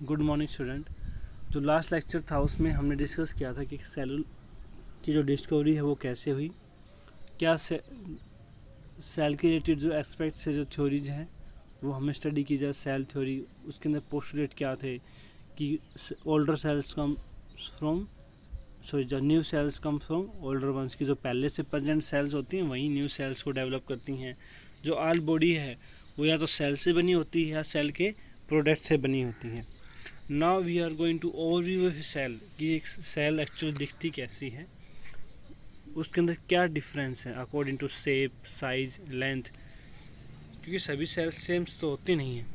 Good morning student. जो last lecture था उसमें हमने डिस्कस किया था कि सेल की जो डिस्कवरी है वो कैसे हुई, क्या सेल के रिलेटेड जो एस्पेक्ट्स है, जो थ्योरीज हैं वो हमें स्टडी की जाए। सेल थ्योरी, उसके अंदर पोस्टुलेट क्या थे कि older cells come from the new cells come from older ones, की जो पहले से प्रेजेंट सेल्स होती हैं वही न्यू सेल्स को डेवलप करती हैं। जो ऑल बॉडी है वो या तो सेल से बनी होती है या सेल के प्रोडक्ट से बनी होती है। Now we are going to overview cell, कि एक सेल एक्चुअली दिखती कैसी है, उसके अंदर क्या डिफरेंस है according to shape, size, length, क्योंकि सभी सेल्स सेम तो होती नहीं है।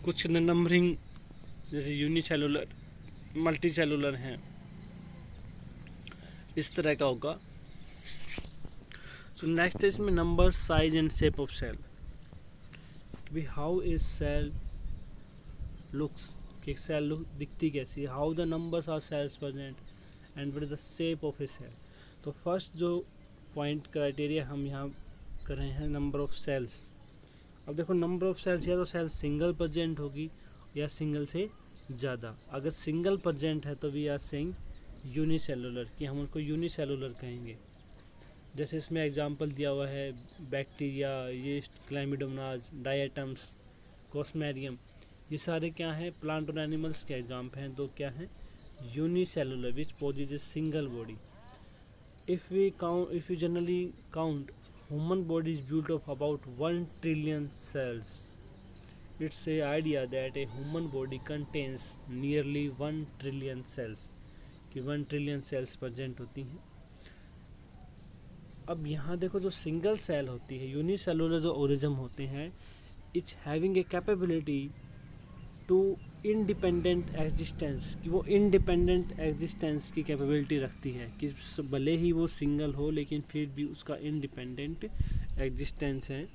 कुछ के अंदर नंबरिंग जैसे यूनिसेलुलर, मल्टी सेलुलर हैं, इस तरह का होगा। सो नेक्स्ट इसमें number, size and shape of cell, how is cell looks, कि सेल लुक दिखती कैसी है, how the numbers are cells present and what is the shape of a cell. तो फर्स्ट जो पॉइंट क्राइटेरिया हम यहाँ कर रहे हैं, नंबर ऑफ सेल्स। अब देखो नंबर ऑफ सेल्स, या तो सेल सिंगल प्रेजेंट होगी या सिंगल से ज़्यादा। अगर सिंगल प्रेजेंट है तो वी आर सेइंग यूनिसेलुलर, कि हम उनको यूनिसेलुलर कहेंगे। जैसे इसमें एग्जांपल दिया हुआ है बैक्टीरिया, यीस्ट, क्लैमिडोमोनास, डायटम्स, कोस्मेरियम, ये सारे क्या हैं, प्लांट और एनिमल्स के एग्जाम्पल हैं। तो क्या हैं, unicellular which possess single body. If you generally count human body is built of about 1 trillion cells, it's a idea that a human body contains nearly 1 trillion cells, कि 1 trillion sales present होती हैं। अब यहाँ देखो जो single cell होती है, unicellular जो ऑर्गेनिज्म होते हैं, it's having a capability to independent existence, कि वो इंडिपेंडेंट एग्जिस्टेंस की कैपेबिलिटी रखती है, कि भले ही वो सिंगल हो लेकिन फिर भी उसका इंडिपेंडेंट एग्जिस्टेंस है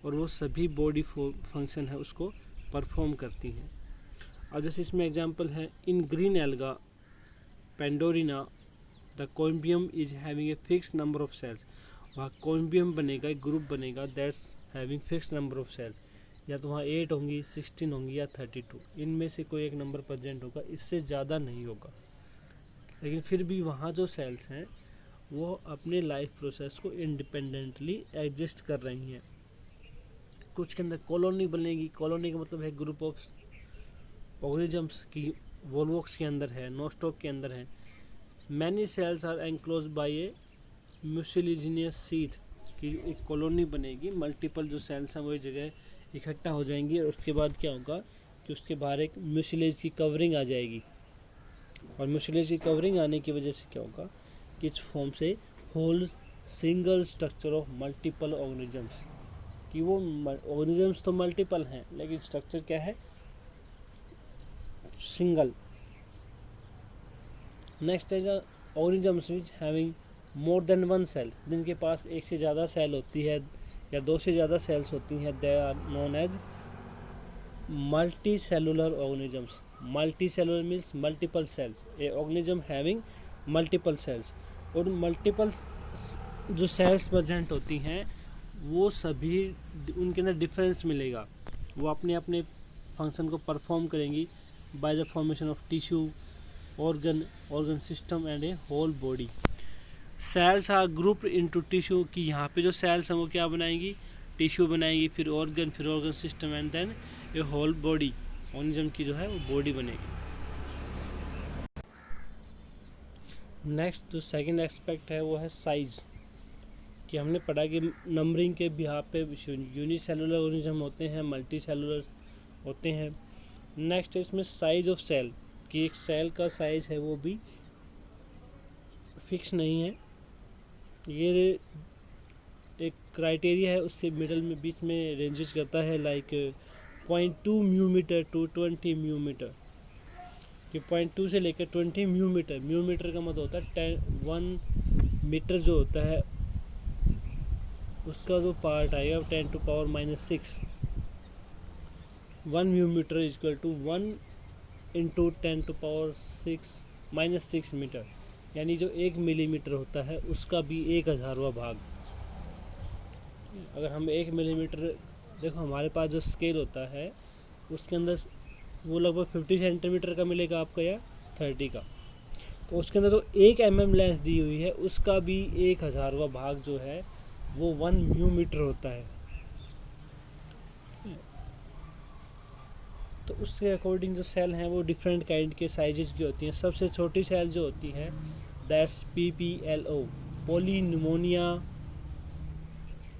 और वो सभी बॉडी फंक्शन है उसको परफॉर्म करती हैं। अब जैसे इसमें एग्जांपल है, in green alga Pandorina the coenobium is having a fix number of cells. वहाँ कॉम्बियम बनेगा, एक ग्रुप बनेगा that's having fix number of cells, या तो वहाँ 8 होंगी, 16 होंगी या 32, इनमें से कोई एक नंबर प्रेजेंट होगा, इससे ज़्यादा नहीं होगा। लेकिन फिर भी वहाँ जो सेल्स हैं वो अपने लाइफ प्रोसेस को इंडिपेंडेंटली एडजस्ट कर रही हैं। कुछ के अंदर कॉलोनी बनेगी, कॉलोनी का मतलब है ग्रुप ऑफ ऑर्गेनिजम्स, की वोल्वोक्स के अंदर है, नोस्टॉक के अंदर है। Many cells are enclose by a mucilaginous sheet, की एक कॉलोनी बनेगी, मल्टीपल जो सेल्स हैं वो एक जगह इकट्ठा हो जाएंगी और उसके बाद क्या होगा कि उसके बाहर एक म्यूसिलेज की कवरिंग आ जाएगी, और म्यूसिलेज की कवरिंग आने की वजह से क्या होगा कि इस फॉर्म से whole single structure of multiple organisms, कि वो ऑर्गेनिजम्स तो मल्टीपल हैं लेकिन स्ट्रक्चर क्या है, सिंगल। नेक्स्ट है organisms which having more than 1 cell, जिनके पास एक से ज़्यादा सेल होती है या 2 से ज़्यादा सेल्स होती हैं, they are known as multicellular organisms. Multicellular means multiple cells, a organism having multiple cells. और मल्टीपल जो सेल्स प्रेजेंट होती हैं वो सभी, उनके अंदर डिफरेंस मिलेगा, वो अपने अपने फंक्शन को परफॉर्म करेंगी by the formation of tissue, organ system and a whole body. Cells are grouped into tissue, कि यहाँ पे जो सेल्स हैं वो क्या बनाएंगी, टिश्यू बनाएंगी, फिर organ system and then a whole body, organism की जो है वो बॉडी बनेगी। नेक्स्ट जो सेकंड एस्पेक्ट है वो है साइज, कि हमने पढ़ा कि नंबरिंग के बिहार पे यूनिसेलुलर ऑर्गेनिज्म होते हैं, मल्टी सेलुलर होते हैं। नेक्स्ट इसमें साइज ऑफ सेल, कि एक सेल का साइज है वो भी फिक्स नहीं है, ये एक क्राइटेरिया है, उसके मिडल में बीच में रेंजेस करता है, लाइक 0.2 म्यूमीटर टू 20 म्यूमीटर, कि 0.2 से लेकर 20 म्यूमीटर। म्यूमीटर का मतलब होता है 1 मीटर जो होता है उसका जो पार्ट आएगा 10⁻⁻6। 1 micrometre is equal to 1 into 10⁻⁻6 metre, यानी जो 1 मिलीमीटर होता है उसका भी 1000वां भाग। अगर हम 1 मिलीमीटर, देखो हमारे पास जो स्केल होता है उसके अंदर वो लगभग 50 सेंटीमीटर का मिलेगा आपका या 30 का। तो उसके अंदर तो 1 mm लेंथ दी हुई है, उसका भी 1,000वां भाग जो है वो 1 म्यूमीटर होता है। तो उसके अकॉर्डिंग जो सेल हैं वो डिफरेंट काइंड के साइजेस की होती हैं। सबसे छोटी सेल जो होती है that's PPLO, poly pneumonia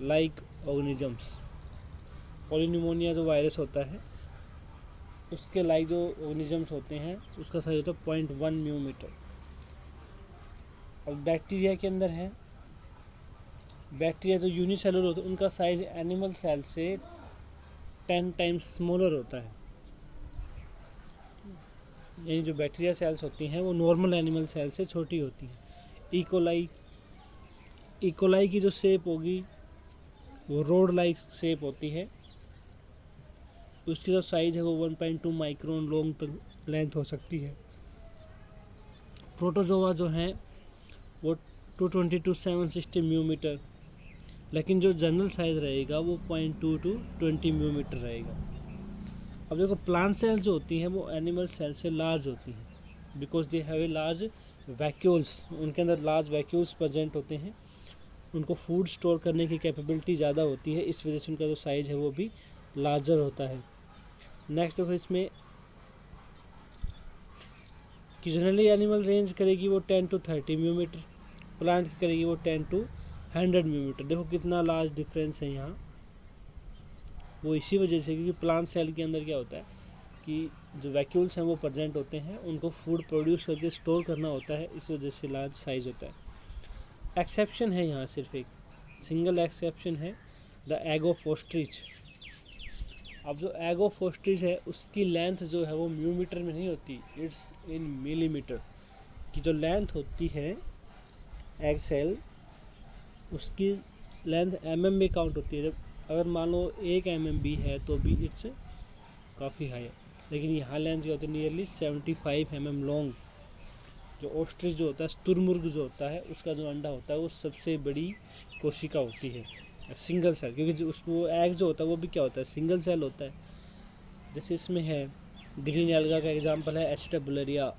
like organisms. Poly pneumonia जो वायरस होता है उसके लाइक जो ऑर्गेनिजम्स होते हैं उसका साइज होता है 0.1 म्यूमीटर। और बैक्टीरिया के अंदर है, बैक्टीरिया जो यूनिसेलुलर होते हैं उनका साइज एनिमल सेल से 10 टाइम्स स्मॉलर होता है। यानी जो बैक्टीरिया सेल्स होती हैं वो नॉर्मल एनिमल सेल से छोटी होती हैं। इकोलाई की जो शेप होगी वो रोड लाइक शेप होती है, उसकी जो साइज है वो 1.2 माइक्रोन लॉन्ग तक लेंथ हो सकती है। प्रोटोजोआ जो हैं वो 220 to 760 म्यूमीटर, लेकिन जो जनरल साइज रहेगा वो 0.2 to 20 म्यूमीटर रहेगा। अब देखो प्लांट सेल्स जो होती हैं वो एनिमल सेल से लार्ज होती हैं because they have a large vacuoles, उनके अंदर लार्ज वैक्यूल्स प्रेजेंट होते हैं, उनको फूड स्टोर करने की कैपेबिलिटी ज़्यादा होती है, इस वजह से उनका जो साइज है वो भी लार्जर होता है। नेक्स्ट देखो इसमें कि जनरली एनिमल रेंज करेगी वो 10 to 30 म्यूमीटर, प्लांट की करेगी वो 10 to 100 म्यूमीटर। देखो कितना लार्ज डिफरेंस है यहाँ। वो इसी वजह से क्योंकि प्लांट सेल के अंदर क्या होता है कि जो वैक्यूल्स हैं वो प्रेजेंट होते हैं, उनको फूड प्रोड्यूस करके स्टोर करना होता है, इस वजह से लार्ज साइज होता है। एक्सेप्शन है यहाँ सिर्फ एक सिंगल एक्सेप्शन है, द एग ऑफ ऑस्ट्रिच। अब जो एग ऑफ ऑस्ट्रिच है उसकी लेंथ जो है वो म्यूमीटर में नहीं होती, इट्स इन मिलीमीटर। की जो लेंथ होती है एग सेल उसकी लेंथ mm में काउंट होती है। अगर मान लो 1 mm भी है तो भी इट्स काफ़ी हाई है, लेकिन यहाँ लेंथ जो होती है नियरली 75 mm लॉन्ग। जो ऑस्ट्रिच जो होता है, स्तुरमुर्ग जो होता है, उसका जो अंडा होता है वो सबसे बड़ी कोशिका होती है सिंगल सेल, क्योंकि जो उसको एग जो होता है वो भी क्या होता है सिंगल सेल होता है। जैसे इसमें है ग्रीन एल्गा का एग्जांपल है Acetabularia,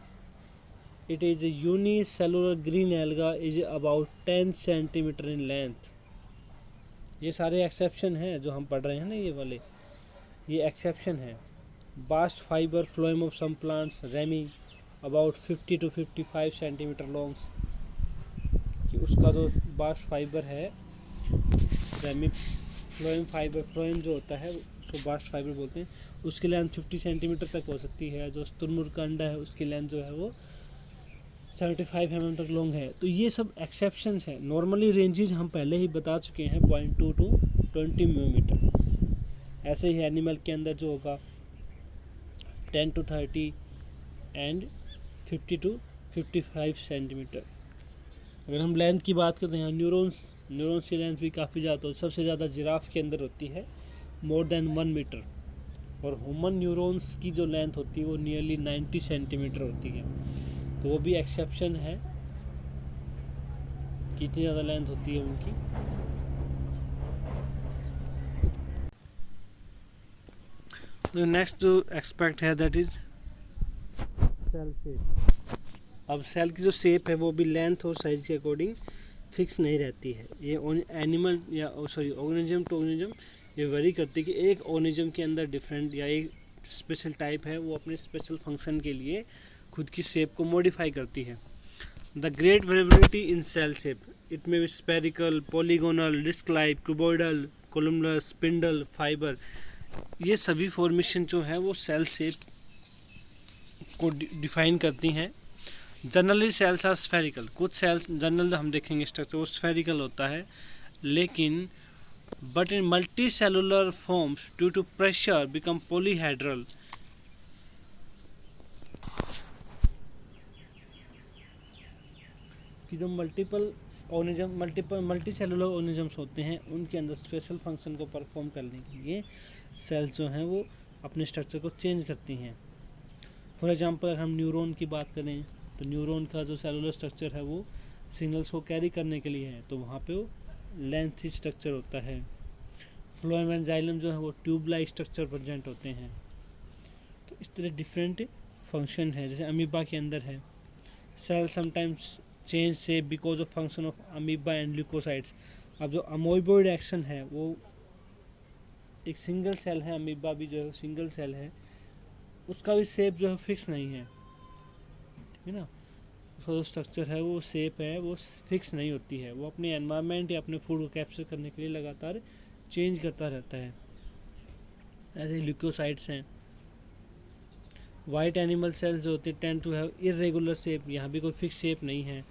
it is unicellular green alga is about 10 centimetre in length. ये सारे एक्सेप्शन हैं जो हम पढ़ रहे हैं ना, ये वाले ये एक्सेप्शन है। Bast fibre phloem of some plants ramie about 50 to 55 centimetre longs, कि उसका जो बास्ट फाइबर है रेमी फ्लोएम फाइबर, फ्लोएम जो होता है उसको बास्ट फाइबर बोलते हैं, उसकी लेंथ 50 सेंटीमीटर तक हो सकती है। जो स्तुरमुर्ग का अंडा है उसकी लेंथ जो है वो 75 mm तक लॉन्ग है। तो ये सब एक्सेप्शंस हैं। नॉर्मली रेंजेस हम पहले ही बता चुके हैं 0.2 to 20 म्यूमीटर। ऐसे ही एनिमल के अंदर जो होगा 10 to 30 एंड 50 to 55 सेंटीमीटर। अगर हम लेंथ की बात करते हैं न्यूरॉन्स की लेंथ भी काफ़ी ज़्यादा, सबसे ज़्यादा जिराफ के अंदर होती है मोर देन 1 मीटर, और ह्यूमन न्यूरॉन्स की जो लेंथ होती है वो नियरली 90 सेंटीमीटर होती है। तो वो भी एक्सेप्शन है, कितनी ज़्यादा लेंथ होती है उनकी। तो नेक्स्ट जो एक्सपेक्ट है दैट इज सेल शेप। अब सेल की जो शेप है वो भी लेंथ और साइज के अकॉर्डिंग फिक्स नहीं रहती है। ये एनिमल या ऑर्गेनिज्म टू ऑर्गेनिज्म ये वेरी करती है कि एक ऑर्गेनिज्म के अंदर डिफरेंट या एक स्पेशल टाइप है वो अपने स्पेशल फंक्शन के लिए खुद की शेप को मॉडिफाई करती है। The great variability in cell shape, it में spherical, polygonal, disc like, cuboidal, columnar, spindle, fibre, ये सभी फॉर्मेशन जो है वो सेल शेप को डिफाइन करती हैं। जनरली सेल्स आर स्फेरिकल, कुछ सेल्स जनरल हम देखेंगे स्ट्रक्चर वो स्फेरिकल होता है, लेकिन but in multicellular forms due to pressure become polyhedral. कि जो मल्टी सेलुलर ऑर्गेनिजम्स होते हैं उनके अंदर स्पेशल फंक्शन को परफॉर्म करने के लिए सेल्स जो हैं वो अपने स्ट्रक्चर को चेंज करती हैं। फॉर एग्जांपल अगर हम न्यूरॉन की बात करें तो न्यूरॉन का जो सेलुलर स्ट्रक्चर है वो सिग्नल्स को कैरी करने के लिए है, तो वहाँ पे वो लेंथी स्ट्रक्चर होता है। फ्लोएम एंड जाइलम जो है वो ट्यूब लाइक स्ट्रक्चर प्रेजेंट होते हैं। तो इस तरह डिफरेंट फंक्शन है। जैसे अमीबा के अंदर है, सेल समटाइम्स चेंज से because of function of amoeba and leucocytes. अब जो अमोइबॉइड एक्शन है वो एक सिंगल सेल है, अमीबा भी जो है सिंगल सेल है, उसका भी शेप जो है फिक्स नहीं है, ठीक है ना। उसका जो स्ट्रक्चर है वो शेप है वो फिक्स नहीं होती है, वो अपने एनवायरनमेंट या अपने फूड को कैप्चर करने के लिए लगातार चेंज करता रहता है। ऐसे ल्यूकोसाइट्स हैं। वाइट एनिमल सेल्स जो होते हैं tend to have irregular shape, यहाँ भी कोई फिक्स शेप नहीं है।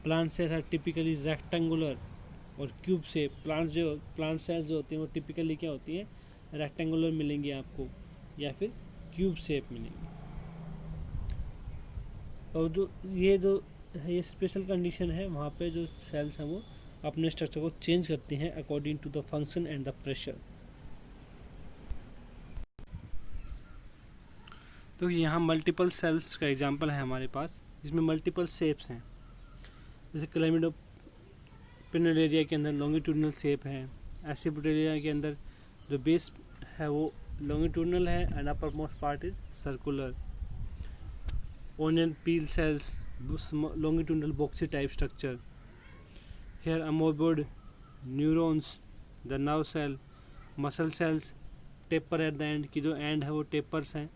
Plant cells are typically rectangular और क्यूब शेप। प्लांट सेल्स जो होती हैं वो टिपिकली क्या होती हैं, रेक्टेंगुलर मिलेंगी आपको या फिर क्यूब शेप मिलेंगी। और जो ये स्पेशल कंडीशन है, वहाँ पे जो सेल्स हैं वो अपने स्ट्रक्चर को चेंज करते हैं according to the function and the pressure. तो यहाँ मल्टीपल सेल्स का एग्जांपल है हमारे पास, जिसमें मल्टीपल शेप्स हैं। जैसे क्लेमिडोपिनुलेरिया के अंदर लॉन्गिट्यूडनल शेप है। एसिबुटेरिया के अंदर जो बेस है वो लॉन्गिट्यूडनल है and uppermost part is circular. Onion peel cells longitudinal boxy type structure. Here amoeboid neurons, the nerve cell, muscle cells, taper at the end की जो end है वो tapers हैं,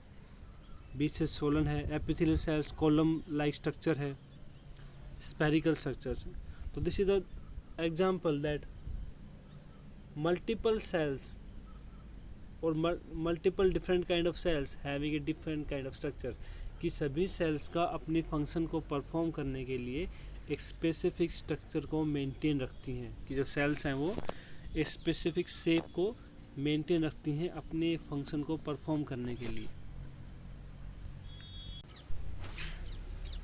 बीच से swollen है। epithelial cells column like structure है, spherical structures है। तो this is the example that multiple cells or multiple different kind of cells having a different kind of structure, कि सभी सेल्स का अपनी फंक्शन को परफॉर्म करने के लिए एक स्पेसिफिक स्ट्रक्चर को मेंटेन रखती हैं, कि जो सेल्स हैं वो एक स्पेसिफिक शेप को मेंटेन रखती हैं अपने फंक्शन को परफॉर्म करने के लिए।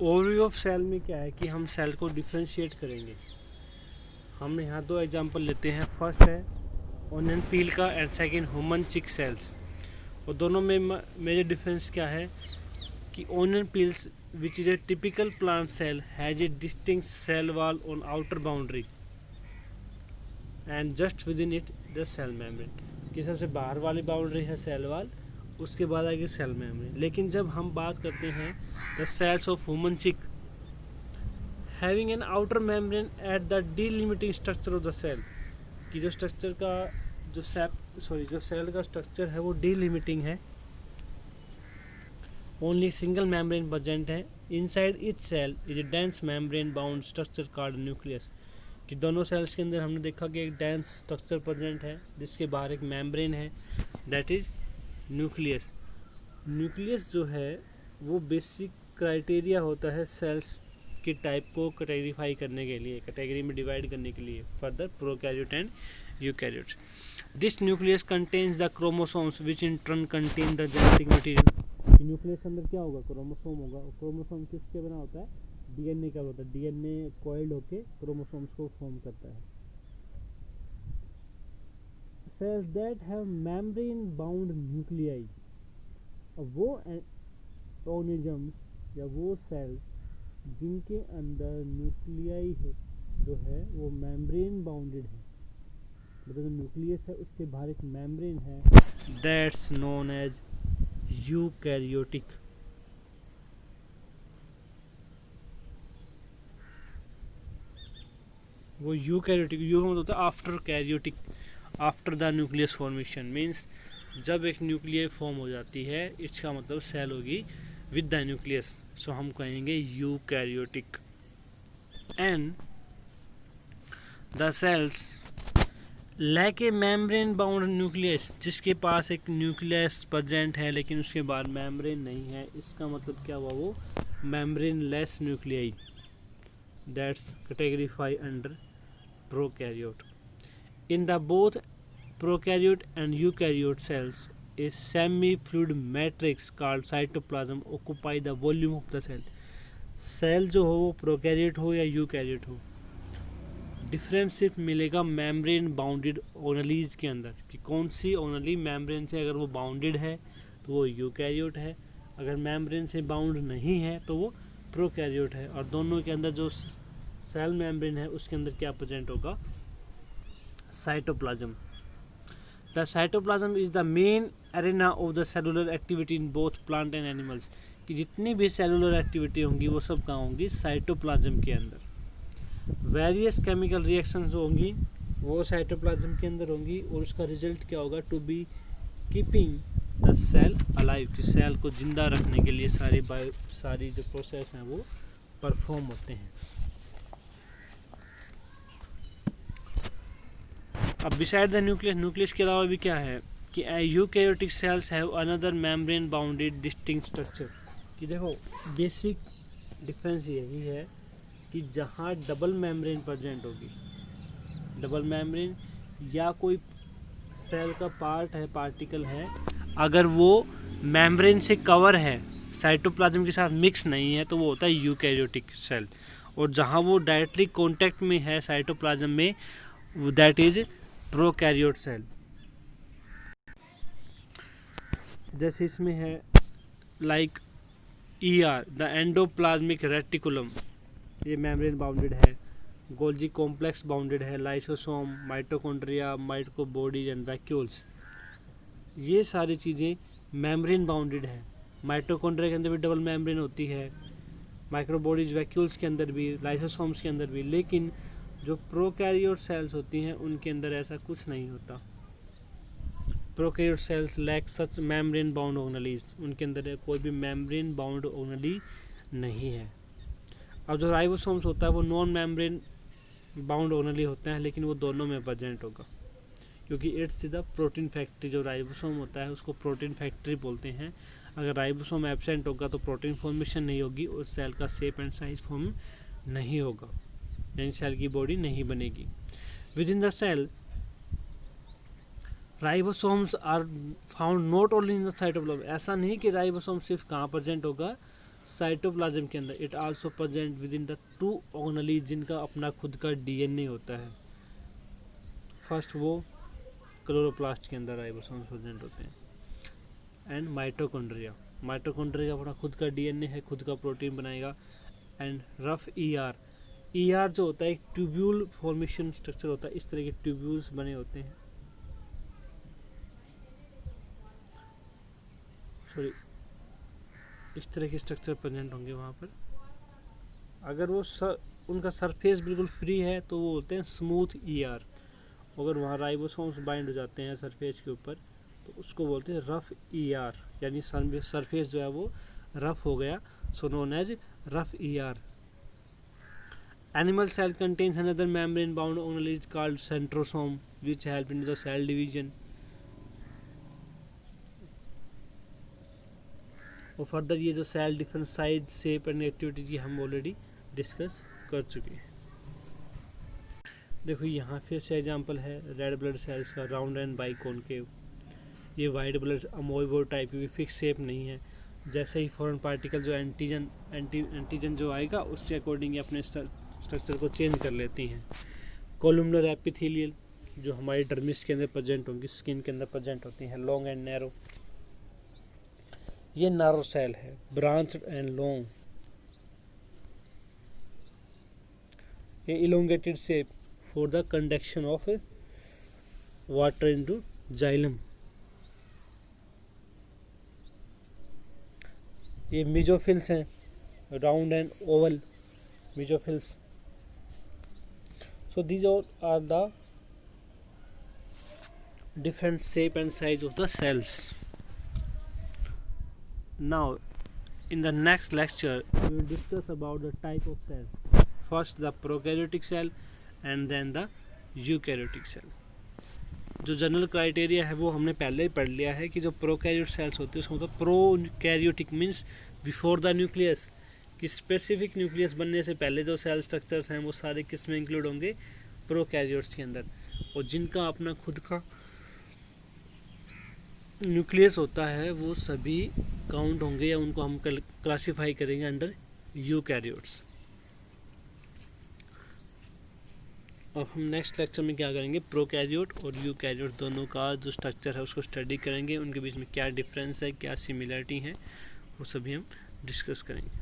ओवरव्यू ऑफ सेल में क्या है कि हम सेल को डिफ्रेंशिएट करेंगे। हम यहाँ दो एग्जांपल लेते हैं। फर्स्ट है ओनियन पील का एंड सेकंड ह्यूमन चिक सेल्स। और दोनों में मेजर डिफरेंस क्या है कि onion peels, which is a typical plant cell, has a distinct cell wall on outer boundary and just within it the cell membrane, कि सबसे बाहर वाली बाउंड्री है सेल वाल, उसके बाद आएगी सेल मेम्ब्रेन। लेकिन जब हम बात करते हैं the cells of human cheek having an outer membrane at the delimiting structure of the cell, कि जो स्ट्रक्चर का जो सेल का स्ट्रक्चर है वो डिलिमिटिंग है, ओनली सिंगल मेम्ब्रेन प्रेजेंट है। Inside each cell is a dense membrane bound structure called nucleus, कि दोनों सेल्स के अंदर हमने देखा कि एक डेंस स्ट्रक्चर प्रेजेंट है जिसके बाहर एक मेम्ब्रेन है, दैट इज न्यूक्लियस। न्यूक्लियस जो है वो बेसिक क्राइटेरिया होता है सेल्स के टाइप को कैटेगरीफाई करने के लिए, कैटेगरी में डिवाइड करने के लिए, further prokaryote and eukaryotes. This nucleus contains the chromosomes which in turn contain the genetic material. Nucleus के अंदर क्या होगा, क्रोमोसोम होगा। और क्रोमोसोम किसके बना होता है, डीएनए का होता है। डीएनए कॉइल्ड होके क्रोमोसोम्स को फॉर्म करता है। Cells that have membrane bound nuclei, वो ऑर्गेनिजम्स या वो सेल्स जिनके अंदर न्यूक्लियाई है जो है वो मेम्ब्रेन बाउंडेड है, मतलब न्यूक्लियस है उसके बाहर एक मेम्ब्रेन है, दैट्स नोन एज यूकैरियोटिक। वो यूकैरियोटिक, यू मतलब होता है after karyotic, after the nucleus formation, means जब एक न्यूक्लियर फॉर्म हो जाती है इसका मतलब सेल होगी विद द न्यूक्लियस, सो हम कहेंगे eukaryotic. And the cells lack a membrane bound nucleus, जिसके पास एक न्यूक्लियस प्रेजेंट है लेकिन उसके बाद मेम्ब्रेन नहीं है, इसका मतलब क्या हुआ, वो membrane less nuclei, that's category 5 under prokaryote. In the both prokaryote and eukaryote cells a semi fluid matrix called cytoplasm occupy the volume of the cell. Cell जो हो वो प्रोकैरियोट हो या यूकैरियोट हो, डिफरेंस सिर्फ मिलेगा मेम्ब्रेन बाउंडेड ऑर्गेनेलीज के अंदर, कि कौन सी ऑर्गेनेली मेम्ब्रेन से अगर वो बाउंडेड है तो वो यूकैरियोट है, अगर मेम्ब्रेन से बाउंड नहीं है तो वो प्रोकैरियोट है। और दोनों के अंदर जो सेल मेम्ब्रेन है उसके अंदर क्या प्रेजेंट होगा, cytoplasm. The cytoplasm is the main arena of the cellular activity in both plant and animals, कि जितनी भी सेलुलर एक्टिविटी होंगी वो सब कहाँ होंगी, साइटोप्लाज्म के अंदर। वेरियस केमिकल रिएक्शंस जो होंगी वो साइटोप्लाज्म के अंदर होंगी, और उसका रिजल्ट क्या होगा, to be keeping the cell alive, कि सेल को जिंदा रखने के लिए सारी जो प्रोसेस हैं वो परफॉर्म होते हैं। अब बिसाइड द न्यूक्लियस, न्यूक्लियस के अलावा भी क्या है कि eukaryotic cells have another membrane bounded distinct structure, कि देखो बेसिक डिफरेंस यही है कि जहाँ डबल मेम्ब्रेन प्रेजेंट होगी, डबल मेम्ब्रेन या कोई सेल का पार्ट है, पार्टिकल है, अगर वो मेम्ब्रेन से कवर है, साइटोप्लाज्म के साथ मिक्स नहीं है, तो वो होता है यूकैरियोटिक सेल। और जहाँ वो डायरेक्टली कॉन्टैक्ट में है साइटोप्लाज्म में, दैट इज प्रोकैरियोट सेल। जैसे इसमें है like ER, the endoplasmic reticulum, ये मेम्ब्रेन बाउंडेड है। गोल्जी कॉम्प्लेक्स बाउंडेड है, लाइसोसोम, माइटोकॉन्ड्रिया, माइटोकॉबॉडीज एंड वैक्यूल्स, ये सारी चीज़ें मेम्ब्रेन बाउंडेड है। माइटोकॉन्ड्रिया के अंदर भी डबल मेम्ब्रेन होती है, माइक्रोबॉडीज वैक्यूल्स के अंदर भी, लाइसोसोम्स के अंदर भी, लेकिन जो प्रोकैरियोट सेल्स होती हैं उनके अंदर ऐसा कुछ नहीं होता। प्रोकैरियोट सेल्स लैक सच मेम्ब्रेन बाउंड ऑर्गेनेलीज, उनके अंदर कोई भी मेम्ब्रेन बाउंड ऑर्गेनेली नहीं है। अब जो राइबोसोम्स होता है वो नॉन मेम्ब्रेन बाउंड ऑर्गेनेली होते हैं, लेकिन वो दोनों में प्रेजेंट होगा, क्योंकि इट्स द प्रोटीन फैक्ट्री। जो राइबोसोम होता है उसको प्रोटीन फैक्ट्री बोलते हैं। अगर राइबोसोम एब्सेंट होगा तो प्रोटीन फॉर्मेशन नहीं होगी और सेल का शेप एंड साइज फॉर्म नहीं होगा, यानी सेल की बॉडी नहीं बनेगी। Within the cell ribosomes are found not only in the cytoplasm, ऐसा नहीं कि राइबोसोम सिर्फ कहाँ प्रेजेंट होगा, साइटोप्लाज्म के अंदर। It also present with in the 2 organelles, जिनका अपना खुद का DNA होता है। फर्स्ट वो क्लोरोप्लास्ट के अंदर राइबोसोम्स प्रेजेंट होते हैं, एंड माइटोकॉन्ड्रिया, माइटोकॉन्ड्रिया का अपना खुद का DNA है, खुद का प्रोटीन बनाएगा। एंड रफ ER जो होता है एक ट्यूब्यूल फॉर्मेशन स्ट्रक्चर होता है, इस तरह के ट्यूब्यूल्स बने होते हैं, सॉरी इस तरह के स्ट्रक्चर प्रेजेंट होंगे वहाँ पर। अगर वो उनका सरफेस बिल्कुल फ्री है तो वो होते हैं स्मूथ ER। अगर वहाँ राइबोसोम्स बाइंड हो जाते हैं सरफेस के ऊपर तो उसको बोलते हैं रफ ER, यानी सरफेस जो है वो रफ हो गया, so known as rough ER। Animal cell contains another membrane bound organelle called centrosome which help in the cell division. और फर्दर ये जो cell different size, shape and activity की हम ऑलरेडी डिस्कस कर चुके हैं। देखो यहाँ फिर से एग्जांपल है रेड ब्लड सेल्स का, राउंड एंड बाइकॉनकेव। ये वाइट ब्लड अमोइबो टाइप की फिक्स शेप नहीं है। जैसे ही फॉरेन पार्टिकल जो एंटीजन जो आएगा उसके अकॉर्डिंग अपने स्ट्रक्चर को चेंज कर लेती हैं। कोलुमनर एपिथेलियल जो हमारी डर्मिस के अंदर प्रेजेंट होंगी, स्किन के अंदर प्रेजेंट होती हैं, लॉन्ग एंड नैरो। ये नैरो सेल है, ब्रांच्ड एंड लॉन्ग। ये elongated shape for the conduction of water into xylem. ये मेसोफिल्स हैं, round and oval mesophylls. So these all are the different shape and size of the cells. Now in the next lecture we will discuss about the type of cells. First the prokaryotic cell and then the eukaryotic cell. जो general criteria है वो हमने पहले ही पढ़ लिया है कि जो प्रोकैरियोट सेल्स होते हैं उसका मतलब prokaryotic means before the nucleus, कि स्पेसिफिक न्यूक्लियस बनने से पहले जो सेल स्ट्रक्चर्स हैं वो सारे किस में इंक्लूड होंगे, प्रोकैरियोट्स के अंदर। और जिनका अपना खुद का न्यूक्लियस होता है वो सभी काउंट होंगे या उनको हम क्लासिफाई करेंगे अंडर यूकैरियोट्स। अब हम नेक्स्ट लेक्चर में क्या करेंगे, प्रोकैरियोट और यूकैरियोट दोनों का जो स्ट्रक्चर है उसको स्टडी करेंगे, उनके बीच में क्या डिफरेंस है, क्या सिमिलरिटी है, वो सभी हम डिस्कस करेंगे।